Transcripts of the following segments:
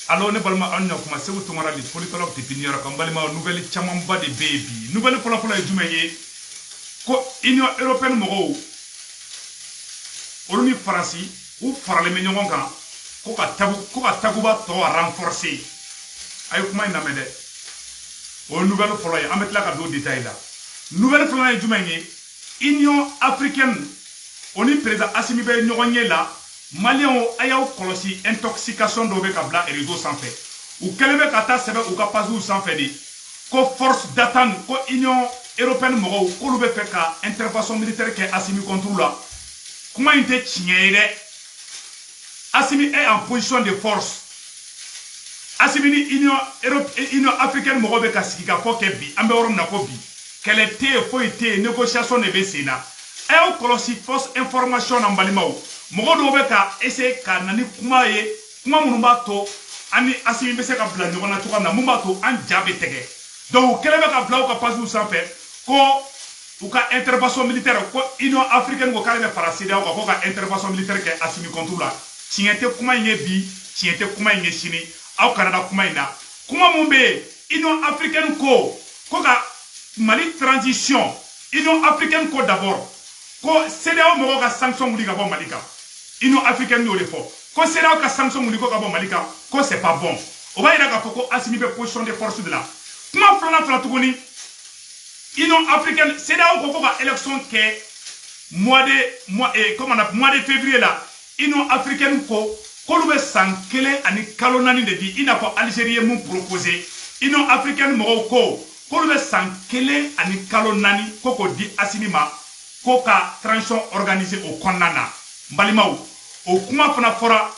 alors ne balma anya kuma segu tumara li politologue te pinira ko balma nouvelle chamamba de baby nouvelle fola fola jumeye ko union européenne mo oluni farasi ou farale me ñongon kan ko ka taguba to renforcer ay kuma ina mede o nouvelle fola ya ametla ka do détail là nouvelle fola jumeye union africaine oni président Assimi be ñongonye la Malien ayaw kolosi intoxication do be kabla réseau sans fait ou kelebe kata sebe ou ka pazu sans fait di ko force d'attente ko union européenne mo ko lu be fait ka intervention militaire ke Assimi contre là comment inte tinyere Assimi est en position de force Assimi ni union africaine mo be ka sikika ko ke bi ambe worom na ko bi quelle était faut été négociation de besina ayaw kolosi fausse information en balimao mogo do be ka essayer ka nani kuma ye kuma munu ba to ani Assimi be se ka bla nyona to na mumba to an jabe tege donc kelebe ka bla ka pasu sans fait ko ou ka intervention militaire ko union africaine ko kale be farasida ko ka intervention militaire ke Assimi contre la tiente kuma ye bi tiente kuma ye sini aw kanada kuma ina kuma mumbe union africaine ko ka Mali transition union africaine ko d'abord ko CEDEAO mo ka sanction wuli ka bo Malika Union africaine nous le faut. Quand c'est là que sanction mouliko kabo Malika, quand c'est pas bon. On va y aller à Assimi be position de force de là. Comment flana tukuni Union africaine, c'est là où on élection que mois de février là. Union africaine ko lube sankele ani kalonani de di ina ko Algérie mou proposé. Union africaine mo ko lube sankele ani kalonani ko di Assimi ma ko ka transition organisée au Konana. Mbalimaou, au kuma fana fora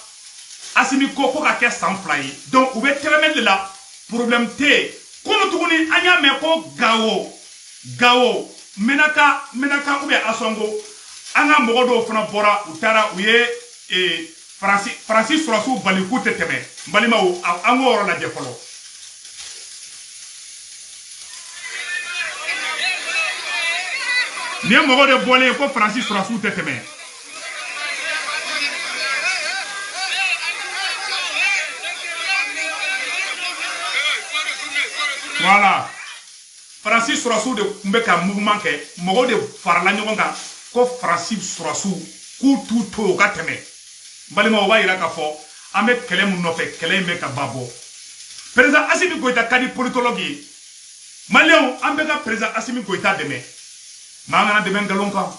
Assimi ko ka ke sans fly donc ou be tremel de la problème té kono tuguni anya me ko gawo menaka ou be asongo anga mogodo fana bora utara uye Francis Surasu baliku teteme mbalimaou ango oro la jefolo ni mogodo bolé ko Francis Surasu teteme voilà Francis Surasu de mbeka mouvement ke mogo de farla nyonga ko Francis Surasu ku tuto ka teme balima wa ira ka fo ambe kele mun no fe kele me ka babo président Assimi Goïta kadi politologue Malien ambe ka président Assimi Goïta deme mangana deme ngalonka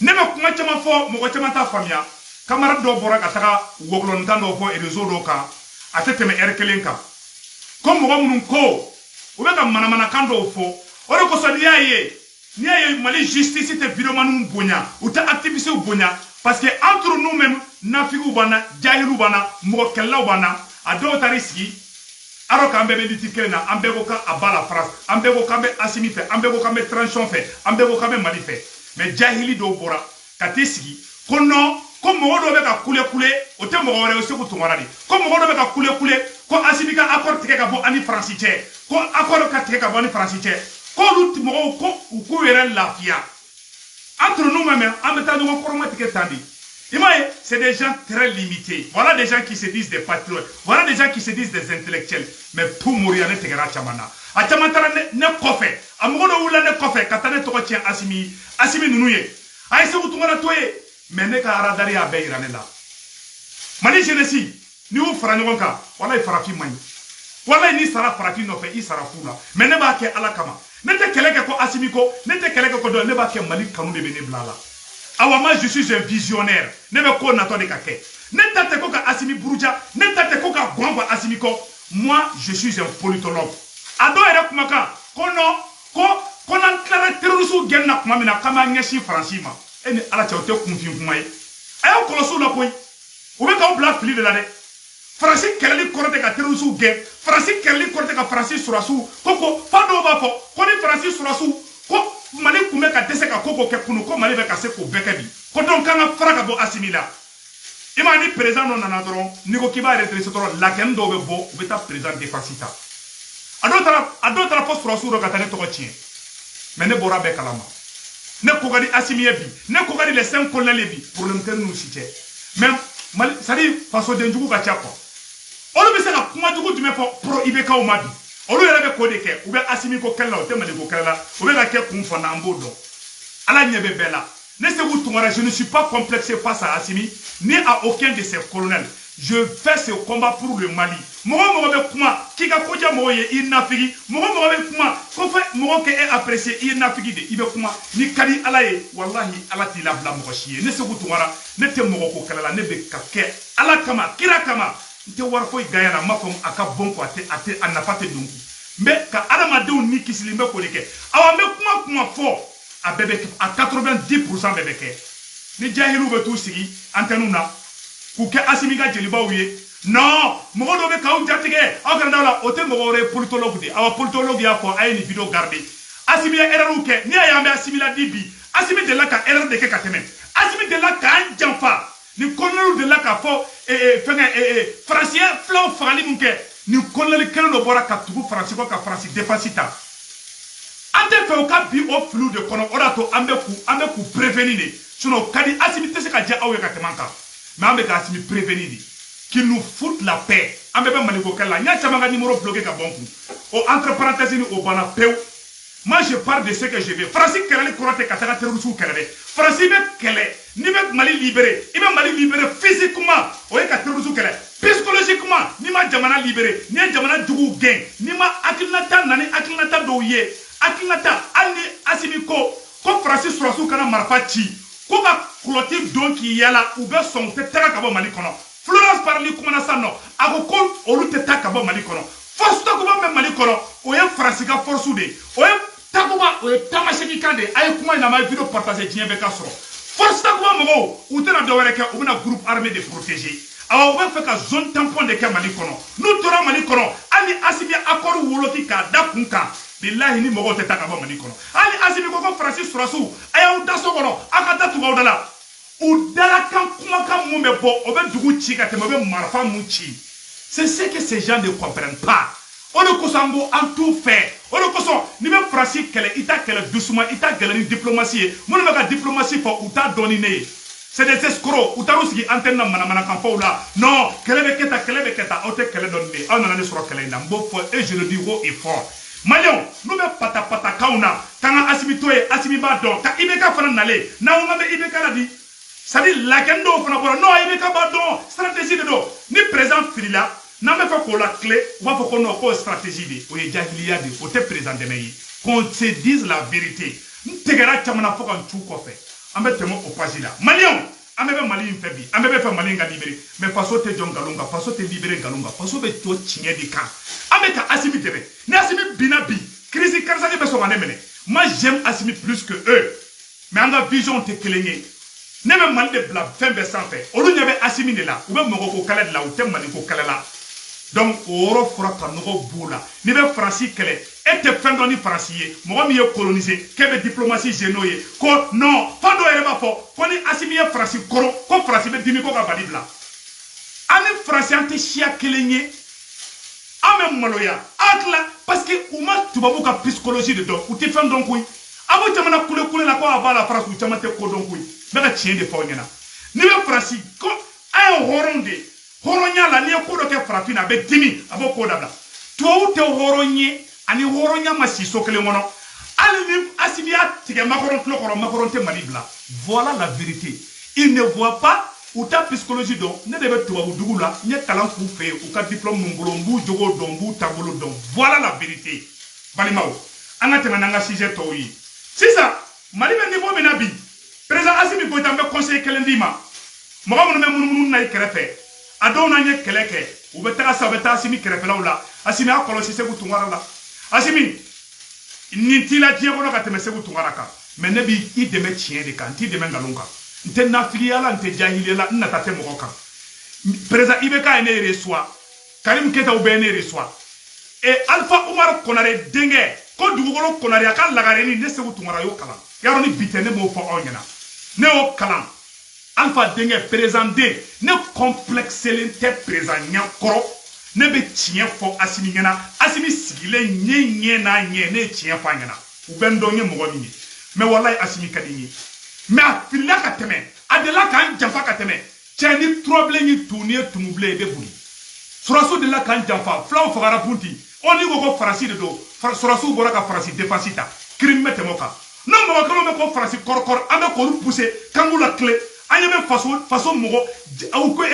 nebe kuma chama fo mogo chama ta famia camarade do bora ka taka woglon tando fo e réseau do ka ateteme erkelenka comme mon ko ou bien comme manamana kando fo ore ko so ni aye Mali justice te vidéoman bonya ou ta activité bonya parce que entre nous même nafigu bana jahilu bana mo kella bana ado tarisi aro kambe be ditikena ambe ko ka abala France ambe ko kambe Assimi fait ambe ko kambe transition fait ambe ko kambe Mali fait mais jahili do bora katisi kono comme modo be ka kule o te mo wore o se ko tumara di comme modo be ka kule ko Assimi ka accord tike ka bo ani francité ko accord ka tike ka bo ani francité ko lut mo ko were lafia entre nous même en mettant nous formatique tandi imaye c'est des gens très limités voilà des gens qui se disent des patriotes voilà des gens qui se disent des intellectuels mais pour mourir ne tegara chamana a chamantara ne kofe amodo wula ne kofe katane to ko tien Assimi nunuye ay se tumara toye mais ne ka radari a be irane la Mali jeunesse ni ou fara ɲɔgɔn kan wallahi farafin man ɲi wallahi ni sara farafin nɔfɛ i sara fu la mais ne b'a kɛ ala kama ne tɛ kɛlɛ kɛ ko Assimi ko ne tɛ kɛlɛ kɛ ko dɔ ne b'a kɛ Mali kanu de bɛ ne bila la awa moi je suis un visionnaire ne bɛ ko natɔ de ka kɛ ne ta tɛ ko ka Assimi buruja ne ta tɛ ko ka gɔn Assimi kɔ moi je suis un politologue a dɔw yɛrɛ kumakan ko non ko n'an tilara terroriste gɛnni na kuma min na k'an b'a ɲɛsin Faransi ma e ni ala cɛ o tɛ kunfin kuma ye a y'aw kɔlɔsi o la koyi u bɛ k'aw bila fili de la dɛ Faransi kɛlɛli kɔrɔ tɛ ka terroriste gɛn Faransi kɛlɛli kɔrɔ tɛ ka Francis Surasu ko fa dɔw b'a fɔ ko ni Francis Surasu ko Mali kun bɛ ka dɛsɛ ka ko kɛ kunu ko Mali bɛ ka se k'o bɛɛ kɛ bi ko donc k'an ka fara ka bɔ Assimi la i m'a ni président dɔ nana dɔrɔn n'i ko k'i b'a redresser dɔrɔn lakɛni dɔw bɛ bɔ u bɛ taa président défense ta a dɔw taara fɔ Surasu dɔ ka taa ne tɔgɔ tiɲɛ mais ne bɔra bɛɛ kalama ne ko ka di Assimi ye bi ne ko ka di les 5 colonels bi problème tɛ n'u si cɛ mais Mali c'est-à-dire faso denjugu ka ca quoi olu be se ka kuma jugu jume fo pro ibeka o mabi olu yere be ko de ke ou be asimi ko kella o te mali ko kella o be ka ke kun fo na mbodo ala nyebe bela ne se vous tourner je ne suis pas complexé face à Assimi ni à aucun de ses colonels je fais ce combat pour le Mali mogo be kuma kika koja mogo ye inafigi mogo be kuma ko fa mogo ke est apprécié inafigi de ibe kuma ni kadi ala ye wallahi ala ti la bla mogo chier ne se vous tourner ne te mogo ko kella ne be ka ke ala kama kira kama te war ko gayana mafam aka bon ko ate anapate dungu mbe ka adama de ni kisili mbe ko deke awa mbe kuma fo a bebe à 90% bebe ke ni jahilu be tu sigi antenu na ku ke Assimi ga jeliba wiye non mogo do be ka u jatige aw kan dawla o te mogo re politologue de awa politologue ya ko ay ni video garder Assimi ya erreur ke ni ya mbe Assimi la dibi Assimi de la ka erreur de ke kateme Assimi de la ka janfa ni kolonel de la ka fo français flow fagali munke ni kolonel kelo do bora ka tugu français ko ka français defacita ante fe o ka bi o flou de kono orato ambe ku prévenir sinon kadi Assimi te se ka ja awe ka temanka mais ambe ka Assimi prévenir qui nous fout la paix ambe be maliko kala nya chama ga numéro bloqué ka bonku o entre parenthèses ni o bana peu moi je parle de ce que je veux français kele korote ka ta terrorisme kele français be kele ni be Mali libéré ibe Mali libéré physiquement o e ka terrorisme kele psychologiquement ni ma jamana libéré ni jamana jugu gain ni ma akilnata nani akilnata do ye akilnata ani Assimi ko français surasu kana marfa ci ko ka clotilde donc yala ou be son te tera ka bo Mali kono Florence parli kuma na sanno ako ko olu te ta ka bo Mali kono force to ko ba Mali kono o ye français ka force de o ye takuba o ye tamasheki kande ay kuma na ma video partager tien be ka soro force ta ko mo o te na do were ke o na groupe armé de protéger awa o be fe ka zone tampon de ke Mali kono nous tora Mali kono ani Assimi accord woloti ka da kunka billahi ni mogo te ta ka bo Mali kono ani Assimi ko français surasu ayaw da so kono aka da tuba odala o dala kan kuma kan mu be bo o be dugu ci ka te mo be marfa mu ci c'est ce que ces gens ne comprennent pas on ne kosango en tout fait on ne kosan ni be français kele ita kele doucement ita kele ni diplomatie mo ne ka diplomatie fo ou ta donné c'est des escrocs ou ta rusigi antenne na mana kan fo là non kele be keta o te kele donné on na ne soro kele na mbo fo et je le dis haut et fort Malion, nous me pata kauna, tanga Assimi toye, Assimi ba don, ka ibeka fana nale, na on be ibeka la di. Ça dit la kendo fana bora, non ibeka ba don, stratégie de do. Ni présent filila, na me fa ko la clé, ou va ko no ko stratégie de, o ye jahiliya de, o te présent de meyi. Qu'on se dise la vérité. Ntegara chamana fo kan tu ko fe. Ambe temo o page là. Malion, ambe be Mali febi, ambe be fa Mali nga libéré, mais faso te jon galunga, faso te libéré galunga, faso be to chinye di kan. Avec Assimi tebe ni Assimi binabi crise karsaki be so mene moi j'aime Assimi plus que eux mais en vision te kelenye ne be Mali de bla fin be sans fait olu nyebe Assimi de la ou be mogo ko kala de la ou te Mali ko kala la donc oro fora ka no bula ni be français kele et te fin doni français mogo mi ye colonisé ke be diplomatie genoye ko non fando ere ba fo ko ni Assimi ye français koro ko français be dimi ko ka balibla ani français ante chia kelenye Amem maloya atla parce que uma tubabu ka psychologie de donc ou te fam donc oui abo tamana kule na ko aba la France ou tamate ko donc oui be ka chien de fonyana ni be France ko ay horonya la ni ko do ke frafina be dimi abo ko dabla to te horonye ani horonya masiso kele ngono ali ni Assimi tige makoron te malibla voilà la vérité il ne voit pas ou ta psychologie donc ne debe tubabu dugu la nye kalan ku fe ou ka diplôme ngolo mbu jogo don mbu tabolo don voilà la vérité balimao anga tema nanga sujet to yi sisa mali be niveau mena bi président Assimi ko tambe conseil kelendima mo ga mun na ikrefe ado na nye keleke ou be ta sa be ta Assimi krefe la ula Assimi akolo si se ku tungara la Assimi ni tila die ko no ka teme se ku tungara ka mais ne bi i deme chien de kan ti deme ngalunga nte nafiliala nte jahiliala nata te moko kan président ibeka ene reçoit Karim Keita ube ene reçoit et Alpha Oumar Konare denge ko dugukolo Konare aka lagareni ne segu tungara yo kalan yaro ni bitene mo fo onyana ne o kalan Alpha denge président de ne complexe lente président nyakoro ne be tien fo Assimi ngena Assimi sigile nye na nye ne tien fa ngena ube ndonye mo gomini mais wallahi Assimi kadini mais afila ka teme adela kan jafa ka teme cheni trouble ni tourner tumuble be buli Surasu de la kan janfa flaw fagara punti oni go farasi de do surasu bora ka farasi defensita crime metemoka non mo ko ko farasi korkor ame ko pousser kangula clé anyame façon mogo au ko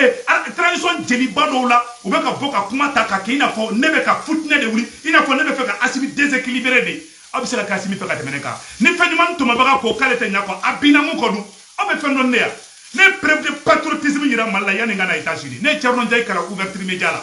tradition jeli bado la o be ka boka kuma ta ka kina fo nebe ka footne de wuri ina fo nebe fe ka asimi déséquilibré de abisela ka asimi fe ka temeneka ni fanyman to mabaga ko kalete nyako abina mu ko du abe fe non ne ya ne preuve de patriotisme yira malla yani ngana États-Unis ne Thierno Ndiaye kala ouverture média la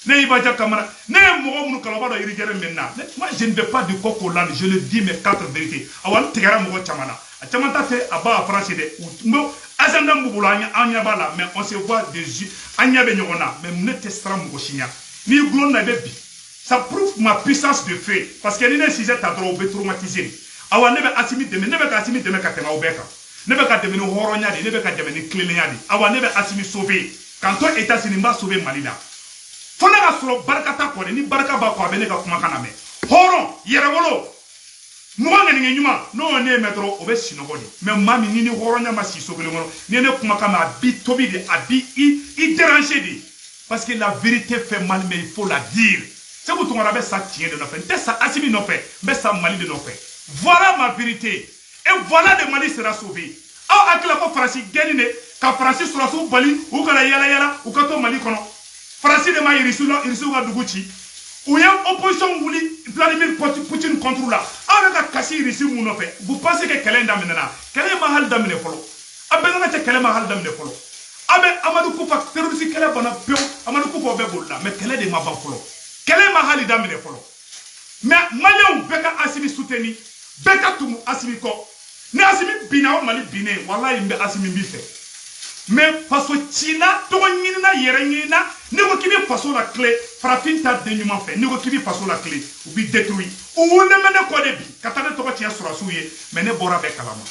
ne Ibadia Kamara ne mogo munu kala bado iri jere menna moi je ne vais pas du coq au l'âne je le dis mes quatre vérités awan tigara mogo chamana a chamanta te aba France de mo azanda mbubula anya bala mais on se voit des yeux anya be nyona mais ne testera mogo shinya ni glon na bebi ça prouve ma puissance de feu parce que ni ne sujet ta droit be traumatiser awan ne be asimi de ne be ka asimi de me ka tema obeka ne be ka demeni horonya de ne be ka demeni clénia de awa ne be asimi sauver quand toi États-Unis m'a sauver Malina fona ka soro barkata ko ni barka ba ko be ne ka kuma kana me horon yerewolo mo ngani nyuma no ne metro obe sinogodi mais mami ni horonya ma si sauver ngono ne ne kuma kama abi tobi de abi i déranger de parce que la vérité fait mal mais il faut la dire c'est vous ton arabe ça tient de no fait ça asimi no fait mais ça Mali de no fait voilà ma vérité. Et voilà le Mali sera sauvé. Ah, avec la France, gagne, quand France sera sauvé, Bali, ou quand la yala, ou quand on Mali kono. France de Mali, il reçoit Duguchi. Ou y a opposition, vous voulez, Vladimir Poutine contre là. Avec la casse, il reçoit mon offre. Vous pensez que quel est d'amener? Quel est mahal d'amener follow? Abenana, quel est mahal d'amener follow? Abe Amadou Koufa, terroriste, quel est bon appel? Amadou Koufa, Bebola, mais quel est de ma follow? Quel est mahal d'amener follow? Mais Malion, Beka Asimi soutenu, Beka Tumu Asimi ko. Ne asimi bina o Mali bine wallahi mbe asimi bife mais faso china to nyina yere nyina ne ko kibi faso la clé farafin ta de nyuma fait ne ko kibi faso la clé ou bi détruit ou ne mene ko de bi katane to ko tia surasu ye mais ne bora be kalama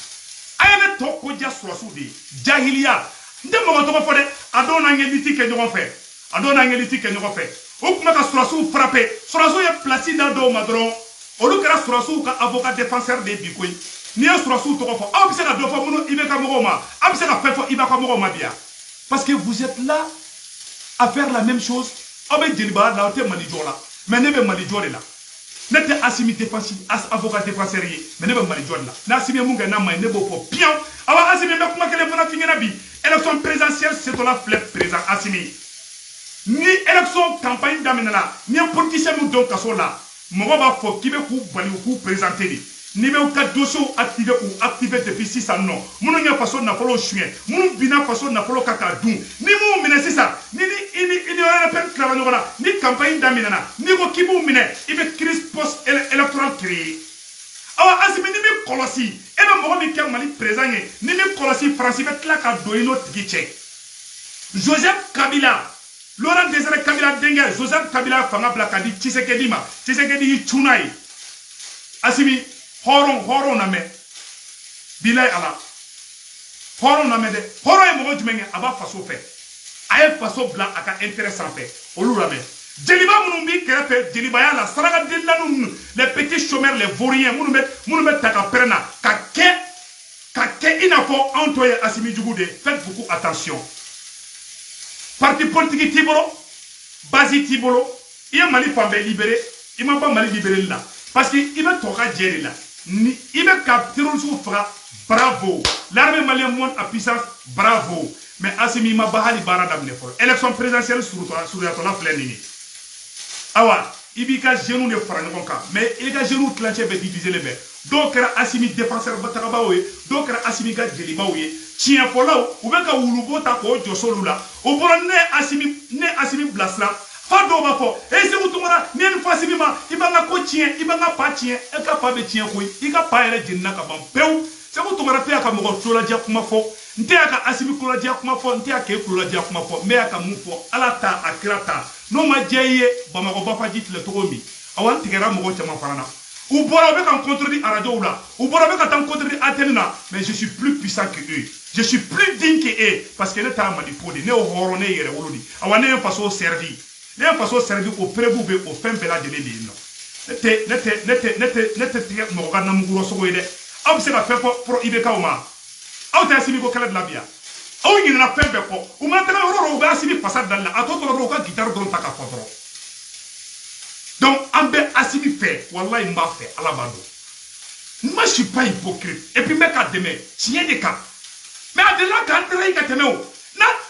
ayene to ko ja surasu de jahiliya nde mo to ko fode adona ngeliti ke nyoko fait adona ngeliti ke nyoko fait o kuma ka surasu frapper surasu ye placé dans do madron o lu kara surasu ka avocat défenseur de bikoy ni surasu to ko fo a bi se ka do fo muno ibe ka mogo ma a bi se ka fefo iba ka mogo ma dia parce que vous êtes là à faire la même chose avec Djeliba là te Mali jola mais ne be Mali jole là n'était asimi défensif avocat défenseur mais ne be Mali jole là na asimi munga na mai ne bo fo bien awa asimi be kuma kele fona fingena bi élection présidentielle c'est la flèche président asimi ni élection campagne d'amenala ni un politicien nous donc kaso là mogo ba fo kibe ku bali ku présenter ni be ka dossier activé ou activé depuis 6 ans non munu nya façon na folo chien munu bina façon na folo kaka dun ni mu mine sisa ni on pen clava ngona ni campagne d'amenala ni ko kibu mine ibe crise post électoral créé awa asimi ni mi kolosi e be mogo mi ke Mali présent ni mi kolosi France be tla ka doino tigi Joseph Kabila Laurent Désiré Kabila dengue Joseph Kabila fanga bla kadi Tshisekedi ma Tshisekedi chunai asimi horon na me bilay ala horon na me de horon e mogo jumenge aba faso fe aye faso bla aka intéressant fe olu la me Djeliba munumbi kerefe Djeliba ya la saraga dilanu les petits chômeurs les vauriens munumbe taka perna ka ke inafo antoye asimi jugude faites beaucoup attention parti politique tibolo basi tibolo il Mali fambe libéré il m'a pas Mali libéré là parce que il va toka djeri là ni il va capturer sous fra bravo l'armée malienne monte à puissance bravo mais asimi ma bahali barada mnefo élection présidentielle sur la flène awa ibika genou ne fara ñokon ka mais il ga genou clanché be diviser les be donc era asimi défenseur bataka we donc era asimi ga Djeliba we tien folaw ou be ka wulubo ta ko josolu la o boro ne asimi blasla fa do ba fo e se mutumara ne ni fasimi ma ibanga ko tien ibanga pa tien e ka pa be tien ko i ka pa ele jinna ka ban pew se mutumara te aka mo tola dia kuma fo nte aka asimi kula dia kuma fo nte aka kula dia kuma fo me aka mu fo alata akirata no ma jeye ba ma ko ba fa jit le togomi awan tigera mo ko chama farana ou bora be kan contredire à radio là ou bora be kan contredire Athéna mais je suis plus puissant que eux je suis plus digne que eux parce que le temps m'a dit ne horo ne yere wolodi awane en façon servi ne en façon servi au préboube au fin bela de l'île nete tigre mo ga namuguro so goide am se ka fe pro ibeka o ma aw ta simi ko kala de la bia aw ɲinina fɛn bɛɛ kɔ u mana taga yɔrɔ u bɛ Asimi fasa dali la a tɔ tora dɔrɔn u ka guitare dɔrɔn ta ka fɔ dɔrɔn donc an bɛ Asimi fɛ wallahi n b'a fɛ Ala b'a dɔn moi je suis pas hypocrite et puis n bɛ ka dɛmɛ tiɲɛ de kan mais a delila k'an tɛrɛ ka tɛmɛ o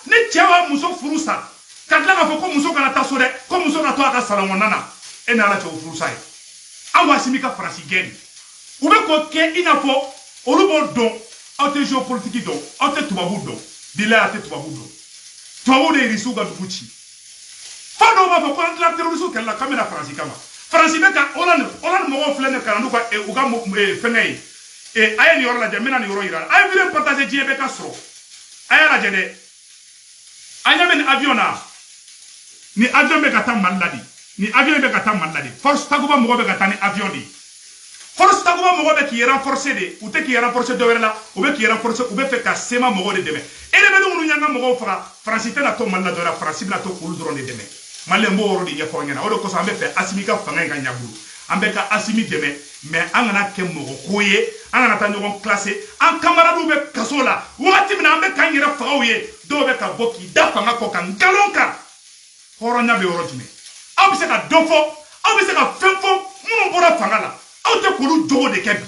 ne cɛ b'a muso furu sa ka tila k'a fɔ ko muso kana taa so dɛ ko muso ka to a ka salon kɔnɔna na e ni Ala cɛ o furu sa ye aw Asimi ka faransi gɛn u bɛ k'o kɛ i n'a fɔ olu b'o dɔn aw tɛ géopolitique dɔn aw tɛ tubabu dɔn bilahi a tɛ tubabu dɔn tubabu de ye irisiw ka dugu ci fa dɔw b'a fɔ ko an tila terroriste kɛlɛ la k'an bɛna faransi kama faransi bɛ ka Hollande mɔgɔw filɛ ne kana n'u ka fɛngɛ ye a ye nin yɔrɔ lajɛ n bɛna nin yɔrɔ yira a ye vidéo partager diɲɛ bɛɛ ka sɔrɔ a y'a lajɛ dɛ a ɲɛ bɛ nin avion na ni avion bɛ ka taa Mali la de ni avion bɛ ka taa Mali la de force takuba mɔgɔ bɛ ka taa ni avion de force takuba mɔgɔ bɛ k'i renforcer de u tɛ k'i renforcer dɔwɛrɛ la u bɛ k'i renforcer u bɛ fɛ ka sema mɔgɔw de dɛmɛ e de bɛ minnu y'an ka mɔgɔw faga faransi tɛna to Mali la dɔwɛrɛ faransi bɛna to k'olu dɔrɔn de dɛmɛ Mali n b'o yɔrɔ de ɲɛfɔ ɲɛna o de kosɔn an bɛ fɛ Asimi ka fanga in ka ɲabulu an bɛ ka Asimi dɛmɛ mais an kana kɛ mɔgɔ ko ye an kana taa ɲɔgɔn classer an camarades bɛ kaso la wagati min na an bɛ k'an yɛrɛ faga u ye dɔw bɛ ka bɔ k'i da fanga kɔ ka nkalon kan hɔrɔnya bɛ yɔrɔ jumɛn aw bɛ se ka dɔ fɔ aw bɛ se ka fɛn fɔ minnu bɔra fanga la aw tɛ k'olu jogo de kɛ bi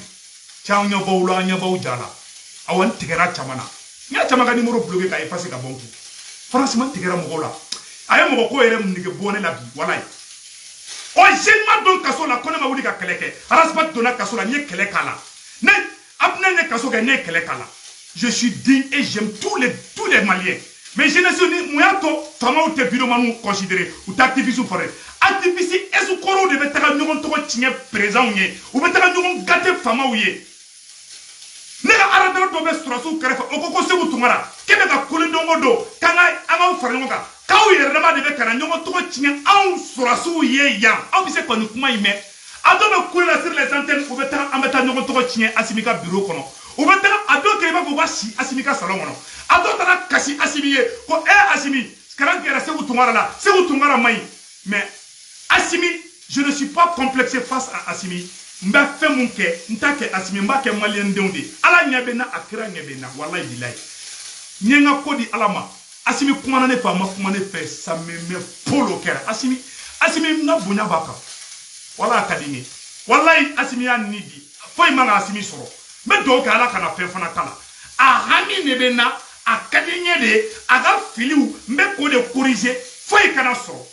cɛ an ɲɛbaw la an ɲɛbaw ja la aw n tigɛra caman na n y'a caman ka numéro bloqué k'a effacer ka bɔ n kun franchement tigɛra mɔgɔw la a ye mɔgɔ ko yɛrɛ nege bɔ ne la bi walayi o jeune ma don kaso la ko ne ma wuli ka kɛlɛ kɛ Arasbat donna kaso la n ye kɛlɛ k'a la ne Abdel ne kaso kɛ ne ye kɛlɛ k'a la je suis digne et j'aime tous les Maliens mais jeunesse ni mun y'a to famaw tɛ vidéoman considéré u tɛ activiste fɔlɔ activiste esukɔrɔw de bɛ taga ɲɔgɔn tɔgɔ tiɲɛ présidents ye u bɛ taga ɲɔgɔn gâté famaw ye ne ka aradara dɔ bɛ surasiw kɛrɛfɛ o ko Segu Tunkara k'e bɛ ka kule don o don k'an k'aw fara ɲɔgɔn kan k'aw yɛrɛ dama de bɛ ka na ɲɔgɔn tɔgɔ tiɲɛ anw surasiw ye yan aw bɛ se ka nin kuma in mɛn a dɔw bɛ kule la sur les antennes u bɛ taga an bɛ taa ɲɔgɔn tɔgɔ tiɲɛ Asimi ka bureau kɔnɔ u bɛ taga a dɔw kɛ i b'a fɔ u b'a si Asimi ka salon kɔnɔ a dɔw taara kasi Asimi ye ko Asimi kalan kɛra Segu Tunkara la Segu Tunkara man ɲi mais Asimi je ne suis pas complexé face à Asimi n bɛ fɛn mun kɛ n t'a kɛ Asimi n b'a kɛ maliyɛn denw de Ala ɲɛ bɛ n na a kira ɲɛ bɛ n na walayi bilayi n ye n ka ko di Ala ma Asimi kumana ne fɛ a ma kuma ne fɛ ça me met polo kɛra Asimi n ka bonya b'a kan wala a ka di n ye walayi Asimi y'a ni di foyi man ka Asimi sɔrɔ n bɛ dugawu kɛ Ala kana fɛn fana k'a la a hami de bɛ n na a ka di n ye de a ka filiw n bɛ k'o de corriger foyi kana sɔrɔ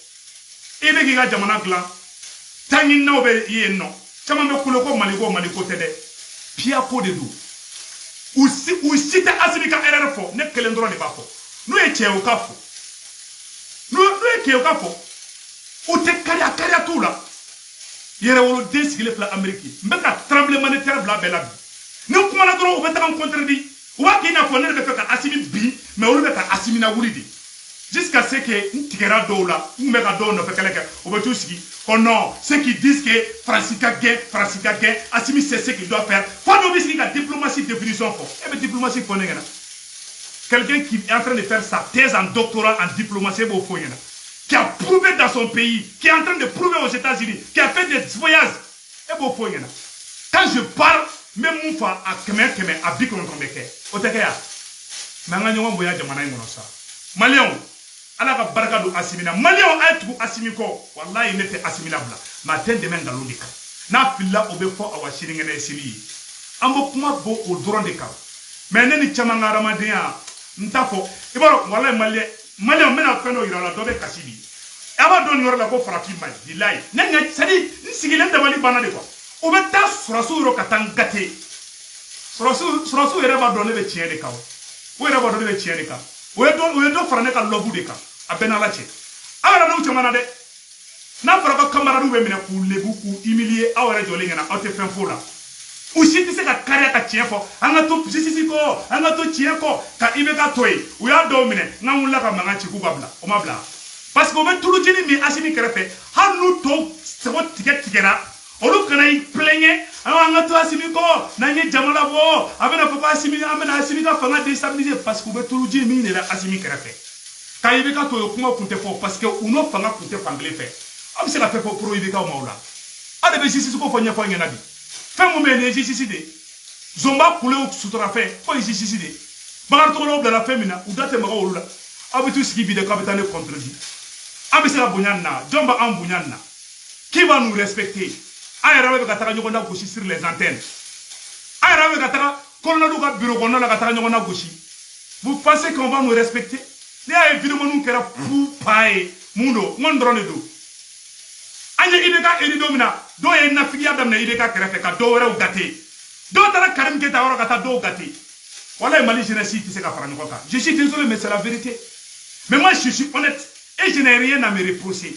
e bɛ k'i ka jamana dilan taɲininaw bɛ yen nɔ caman bɛ kule ko Mali ko tɛ dɛ piya ko de don u si tɛ Asimi ka erreur fɔ ne kelen dɔrɔn de b'a fɔ n'u ye cɛ o ka fɔ n'u ye cɛ o ka fɔ u tɛ kariya t'u la yɛrɛwoloden sigilen filɛ Amérique n bɛ ka tremblement de terre bila bɛɛ la bi ni n kumana dɔrɔn u bɛ taga n contredire u b'a kɛ i n'a fɔ ne de bɛ fɛ ka Asimi bin mais olu bɛ ka Asimi lawuli de jusqu'à ce que n tigɛra dɔw la n bɛ ka dɔw nɔfɛ kɛlɛ kɛ u bɛ t'u sigi ko non ceux qui disent que Faransi ka gɛn Asimi c'est ce qu'il doit faire fa dɔw bɛ sigi ka diplomatie définition fɔ e bɛ diplomatie fɔ ne ɲɛna quelqu'un qui est en train de faire sa thèse en doctorat en diplomatie e b'o fɔ ɲɛna qui a prouvé dans son pays qui est en train de prouver aux États-Unis qui a fait des voyages e b'o fɔ ɲɛna quand je parle n bɛ mun fɔ a kɛmɛ a 90 bɛ kɛ o tɛ kɛ yan mais an ka ɲɔgɔn bonya jamana in kɔnɔ sa maliyɛnw Ala ka barika don Asimi na maliyɛnw a ye tugu Asimi kɔ walayi ne tɛ Asimi labila mais a tɛ n dɛmɛ nkalon de kan n'a filila o bɛ fɔ awa sinikɛnɛ ye sini ye an bɛ kuma bɔ o dɔrɔn de kan mais ne ni caman ka hadamadenya n t'a fɔ i b'a dɔn walayi maliyɛnw n bɛna fɛn dɔ yira a la dɔ bɛ kasi di a b'a dɔn nin yɔrɔ la ko farafin man ɲi bilayi ne ɲɛ c'est à dire n sigilen dabali banna de quoi o bɛ taa surasiw yɔrɔ ka taa n gâté surasiw yɛrɛ b'a dɔn ne bɛ tiɲɛ de kan o yɛrɛ b'a dɔn ne bɛ tiɲɛ de kan o ye dɔ fara ne ka lɔbu de kan a bɛɛ n'Ala cɛ aw yɛrɛ n'u caman na dɛ n'a fɔra ko camarades bɛ minɛ k'u lebu k'u humilier aw yɛrɛ jɔlen ɲɛna aw tɛ fɛn f'o la u si tɛ se ka kariya ka tiɲɛ fɔ an ka to sisi kɔ an ka to tiɲɛ kɔ ka IBK to yen u y'a dɔw minɛ n'an wulila ka mankan ci k'u ka bila o ma bila parce que o bɛ tulujini min Asimi kɛrɛfɛ hali n'u tɔw sɛgɛn tigɛra olu kana i plaignent an ka to Asimi kɔ n'an ye jama labɔ a bɛna fɔ ko Asimi an bɛna Asimi ka fanga déstabiliser parce que u bɛ tulujini min yɛrɛ Asimi kɛrɛfɛ ka IBK to yen kuma kun tɛ fɔ parce que u n'o fanga kun tɛ fankelen fɛ aw bɛ se ka fɛn fɔ pro IBK ma o la aw de bɛ justice ko fɔ ɲɛfɔ ɲɛna bi fɛn mun bɛ yen nin ye justice de ye Zomba kulew sutura fɛn ko ye justice de ye Bakar Togolo de la fémina ou date Maroula. Abitu ski de capitaine contredit. Abisela Bounyanna, Jomba Ambouyanna. Qui va nous respecter? Aïrabe Katara Yogona Gouchi sur les antennes. Aïrabe Katara, Kolonadouka Bureau, la Katara Yogona Gouchi. Vous pensez qu'on va nous respecter? Il y a évidemment nous qui avons fou paye, Mundo, Mondronedo. Aïe, Ideka Edidomina, do et Nafigia d'Amna Ideka Kerefeka, do ou gâté. Do Tara Karim Keta Oragata, do gâté. Voilà, Mali, je ne sais pas si je suis désolé, mais c'est la vérité. Mais moi, je suis honnête et je n'ai rien à me reprocher.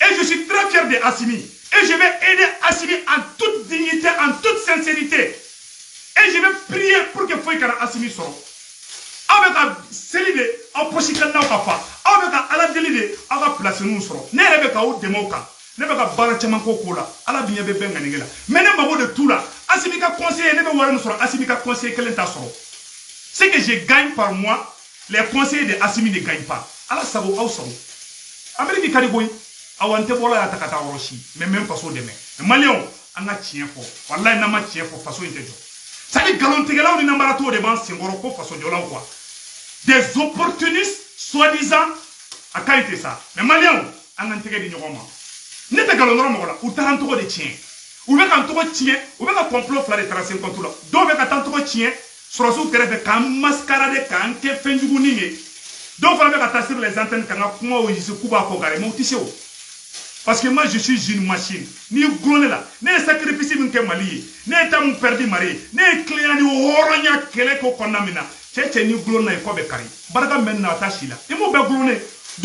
Et je suis très fier de Assimi. Et je vais aider Assimi en toute dignité, en toute sincérité. Et je vais prier pour que Foykara Assimi soit. Avec un célibé, un pochikan n'a pas fait. Avec un aladélide, à la place nous serons. N'est avec un autre démocrate. N'est avec un barachamanko kola. À la bien bébé nganigela. Mais n'est pas de tout là. Assimi ka conseiller, n'est pas warren sera. Assimi ka conseiller, quel est ta sort? Ce que je gagne par mois, les conseillers de Assimi ne gagnent pas. Alors ça vaut ça. Amérique Karigoy, Awante Bola à Takata Orochi, mais même façon de main. Mais Malion, on a tien fort. Voilà, n'a pas tien fort façon intelligente. Ça dit galantigala ou n'importe de banque, c'est un façon de quoi. Des opportunistes, soi-disant, à qualité ça. Mais Malion, on a intégré du roman. N'est pas galon, ou t'as de tien. Ou bien quand tu tiens, ou bien un complot flair de 35 contre là. Donc, quand tu tiens, Sorosu Kerebe kan mascarade kan ke fenjugu ninge. Donc il faut sur les antennes quand on a eu ce coup à Kogare. Parce que moi je suis une machine. Ni glone là, ni sacrifice min ke mali, ni tam perdu mari, ni client ni horonya kele ko konamina. Cheche ni glone na ko be kari. Baraka men na tashi là. Et mo be glone.